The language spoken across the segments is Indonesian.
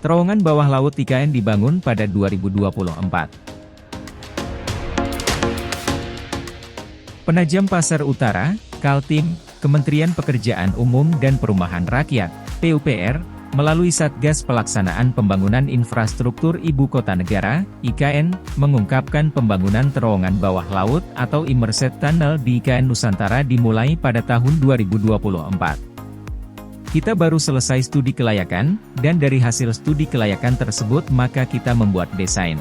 Terowongan bawah laut IKN dibangun pada 2024. Penajam Pasar Utara, Kaltim, Kementerian Pekerjaan Umum dan Perumahan Rakyat, PUPR, melalui Satgas Pelaksanaan Pembangunan Infrastruktur Ibu Kota Negara, IKN, mengungkapkan pembangunan terowongan bawah laut atau Immersed Tunnel di IKN Nusantara dimulai pada tahun 2024. Kita baru selesai studi kelayakan, dan dari hasil studi kelayakan tersebut maka kita membuat desain.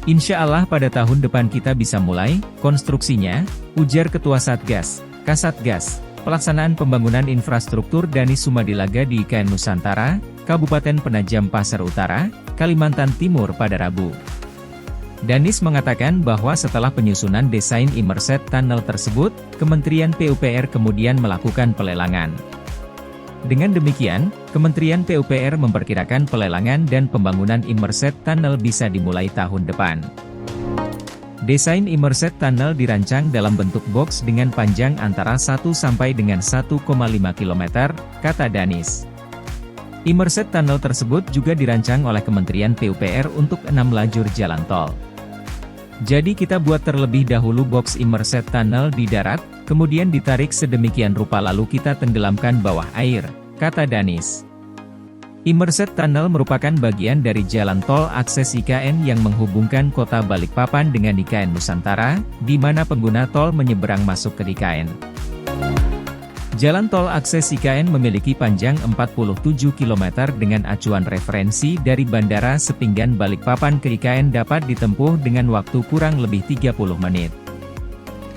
Insya Allah pada tahun depan kita bisa mulai konstruksinya, ujar Ketua Satgas, Kasatgas, Pelaksanaan Pembangunan Infrastruktur Danis Sumadilaga di IKN Nusantara, Kabupaten Penajam Pasar Utara, Kalimantan Timur pada Rabu. Danis mengatakan bahwa setelah penyusunan desain Immersed Tunnel tersebut, Kementerian PUPR kemudian melakukan pelelangan. Dengan demikian, Kementerian PUPR memperkirakan pelelangan dan pembangunan Immersed Tunnel bisa dimulai tahun depan. Desain Immersed Tunnel dirancang dalam bentuk box dengan panjang antara 1 sampai dengan 1,5 km, kata Danis. Immersed Tunnel tersebut juga dirancang oleh Kementerian PUPR untuk 6 lajur jalan tol. Jadi kita buat terlebih dahulu box Immersed Tunnel di darat, kemudian ditarik sedemikian rupa lalu kita tenggelamkan bawah air, kata Danis. Immersed Tunnel merupakan bagian dari jalan tol akses IKN yang menghubungkan kota Balikpapan dengan IKN Nusantara, di mana pengguna tol menyeberang masuk ke IKN. Jalan tol akses IKN memiliki panjang 47 km dengan acuan referensi dari Bandara Sepinggan Balikpapan ke IKN dapat ditempuh dengan waktu kurang lebih 30 menit.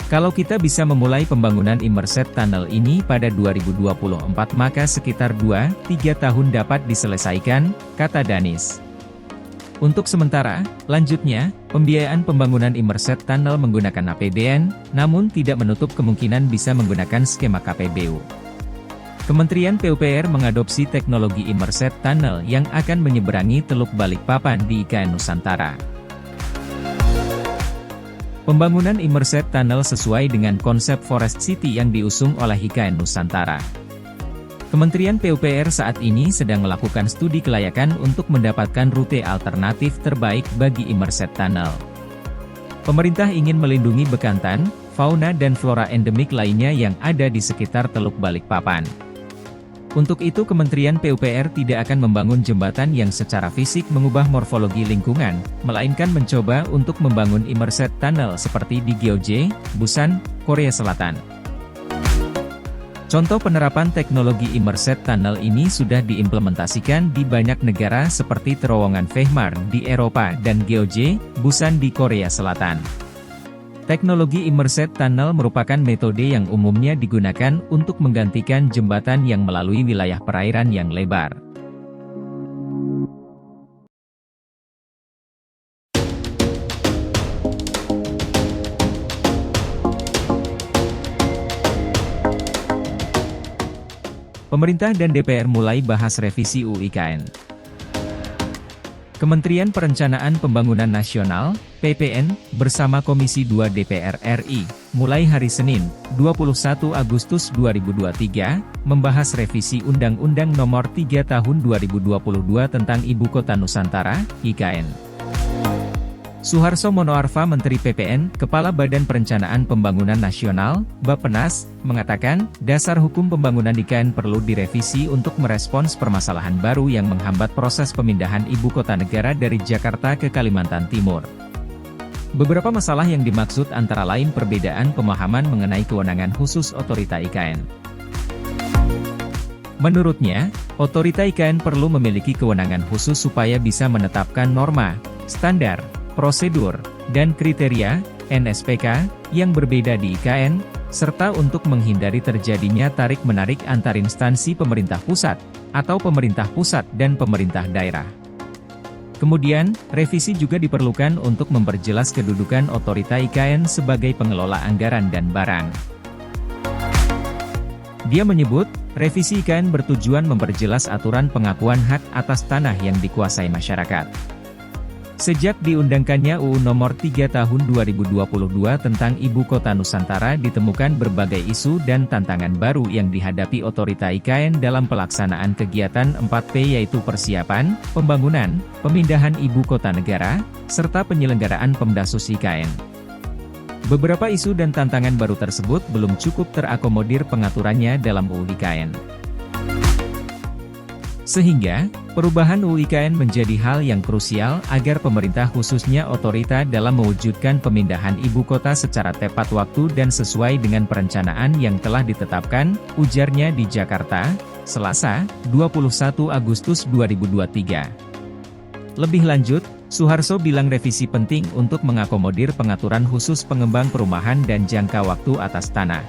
Kalau kita bisa memulai pembangunan Immersed Tunnel ini pada 2024 maka sekitar 2-3 tahun dapat diselesaikan, kata Danis. Untuk sementara, lanjutnya, pembiayaan pembangunan Immersed Tunnel menggunakan APBN, namun tidak menutup kemungkinan bisa menggunakan skema KPBU. Kementerian PUPR mengadopsi teknologi Immersed Tunnel yang akan menyeberangi Teluk Balikpapan di IKN Nusantara. Pembangunan Immersed Tunnel sesuai dengan konsep Forest City yang diusung oleh IKN Nusantara. Kementerian PUPR saat ini sedang melakukan studi kelayakan untuk mendapatkan rute alternatif terbaik bagi Immersed Tunnel. Pemerintah ingin melindungi bekantan, fauna dan flora endemik lainnya yang ada di sekitar Teluk Balikpapan. Untuk itu Kementerian PUPR tidak akan membangun jembatan yang secara fisik mengubah morfologi lingkungan, melainkan mencoba untuk membangun Immersed Tunnel seperti di Gyeonggi, Busan, Korea Selatan. Contoh penerapan teknologi Immersed Tunnel ini sudah diimplementasikan di banyak negara seperti terowongan Vehmar di Eropa dan Gyeonggi, Busan di Korea Selatan. Teknologi Immersed Tunnel merupakan metode yang umumnya digunakan untuk menggantikan jembatan yang melalui wilayah perairan yang lebar. Pemerintah dan DPR mulai bahas revisi UU IKN. Kementerian Perencanaan Pembangunan Nasional, PPN, bersama Komisi 2 DPR RI, mulai hari Senin, 21 Agustus 2023, membahas revisi Undang-Undang Nomor 3 Tahun 2022 tentang Ibu Kota Nusantara, IKN. Suharso Monoarfa Menteri PPN, Kepala Badan Perencanaan Pembangunan Nasional, Bappenas, mengatakan, dasar hukum pembangunan IKN perlu direvisi untuk merespons permasalahan baru yang menghambat proses pemindahan ibu kota negara dari Jakarta ke Kalimantan Timur. Beberapa masalah yang dimaksud antara lain perbedaan pemahaman mengenai kewenangan khusus otorita IKN. Menurutnya, otorita IKN perlu memiliki kewenangan khusus supaya bisa menetapkan norma, standar, prosedur, dan kriteria, NSPK, yang berbeda di IKN, serta untuk menghindari terjadinya tarik-menarik antar instansi pemerintah pusat, atau pemerintah pusat dan pemerintah daerah. Kemudian, revisi juga diperlukan untuk memperjelas kedudukan otorita IKN sebagai pengelola anggaran dan barang. Dia menyebut, revisi IKN bertujuan memperjelas aturan pengakuan hak atas tanah yang dikuasai masyarakat. Sejak diundangkannya UU Nomor 3 Tahun 2022 tentang Ibu Kota Nusantara ditemukan berbagai isu dan tantangan baru yang dihadapi Otorita IKN dalam pelaksanaan kegiatan 4P yaitu persiapan, pembangunan, pemindahan Ibu Kota Negara, serta penyelenggaraan Pemdasus IKN. Beberapa isu dan tantangan baru tersebut belum cukup terakomodir pengaturannya dalam UU IKN. Sehingga, perubahan UU IKN menjadi hal yang krusial agar pemerintah khususnya otorita dalam mewujudkan pemindahan ibu kota secara tepat waktu dan sesuai dengan perencanaan yang telah ditetapkan, ujarnya di Jakarta, Selasa, 21 Agustus 2023. Lebih lanjut, Suharso bilang revisi penting untuk mengakomodir pengaturan khusus pengembang perumahan dan jangka waktu atas tanah.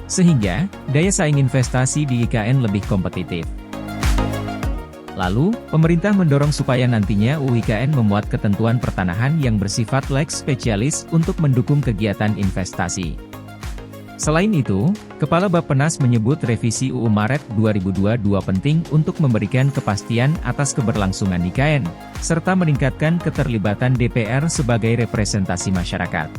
Sehingga, daya saing investasi di IKN lebih kompetitif. Lalu, pemerintah mendorong supaya nantinya UU IKN memuat ketentuan pertanahan yang bersifat lex specialis untuk mendukung kegiatan investasi. Selain itu, Kepala Bappenas menyebut revisi UU Maret 2022 penting untuk memberikan kepastian atas keberlangsungan IKN, serta meningkatkan keterlibatan DPR sebagai representasi masyarakat.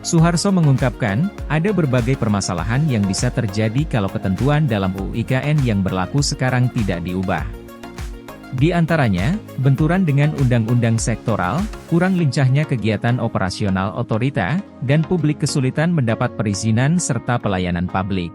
Suharso mengungkapkan, ada berbagai permasalahan yang bisa terjadi kalau ketentuan dalam UU IKN yang berlaku sekarang tidak diubah. Di antaranya, benturan dengan undang-undang sektoral, kurang lincahnya kegiatan operasional otorita, dan publik kesulitan mendapat perizinan serta pelayanan publik.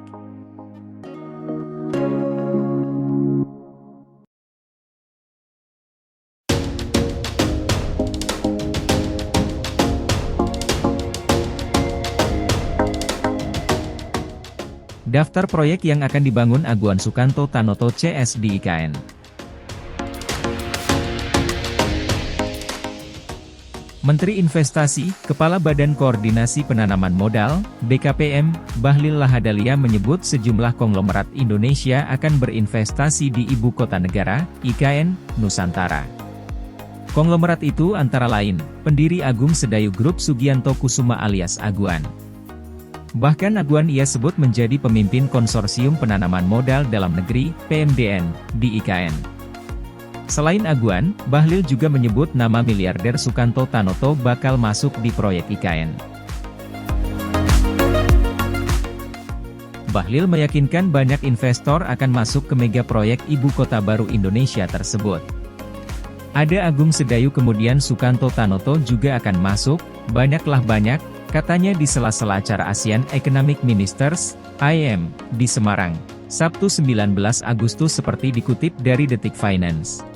Daftar proyek yang akan dibangun Aguan Sukanto Tanoto CS di IKN. Menteri Investasi, Kepala Badan Koordinasi Penanaman Modal, BKPM, Bahlil Lahadalia menyebut sejumlah konglomerat Indonesia akan berinvestasi di Ibu Kota Negara, IKN, Nusantara. Konglomerat itu antara lain, pendiri Agung Sedayu Group Sugianto Kusuma alias Aguan. Bahkan Aguan ia sebut menjadi pemimpin konsorsium penanaman modal dalam negeri, PMDN, di IKN. Selain Aguan, Bahlil juga menyebut nama miliarder Sukanto Tanoto bakal masuk di proyek IKN. Bahlil meyakinkan banyak investor akan masuk ke mega proyek Ibu Kota Baru Indonesia tersebut. Ada Agung Sedayu kemudian Sukanto Tanoto juga akan masuk, banyak, katanya di sela-sela acara ASEAN Economic Ministers, AEM, di Semarang, Sabtu 19 Agustus seperti dikutip dari Detik Finance.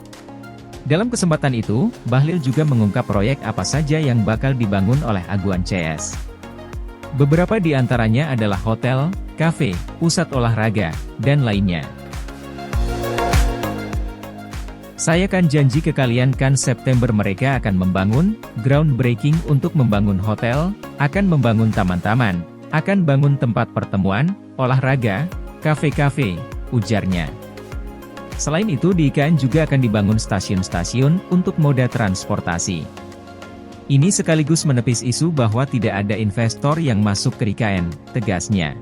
Dalam kesempatan itu, Bahlil juga mengungkap proyek apa saja yang bakal dibangun oleh Aguan CS. Beberapa di antaranya adalah hotel, kafe, pusat olahraga, dan lainnya. Saya kan janji ke kalian kan September mereka akan membangun, groundbreaking untuk membangun hotel, akan membangun taman-taman, akan bangun tempat pertemuan, olahraga, kafe-kafe, ujarnya. Selain itu di IKN juga akan dibangun stasiun-stasiun untuk moda transportasi. Ini sekaligus menepis isu bahwa tidak ada investor yang masuk ke IKN, tegasnya.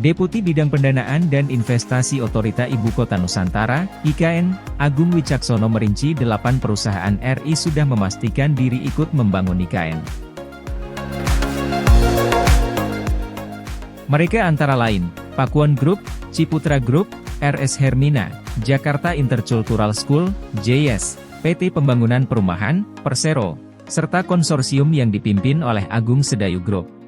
Deputi Bidang Pendanaan dan Investasi Otorita Ibu Kota Nusantara, IKN, Agung Wicaksono merinci 8 perusahaan RI sudah memastikan diri ikut membangun IKN. Mereka antara lain, Pakuan Group, Ciputra Group, RS Hermina, Jakarta Intercultural School, JS, PT Pembangunan Perumahan, Persero, serta konsorsium yang dipimpin oleh Agung Sedayu Group.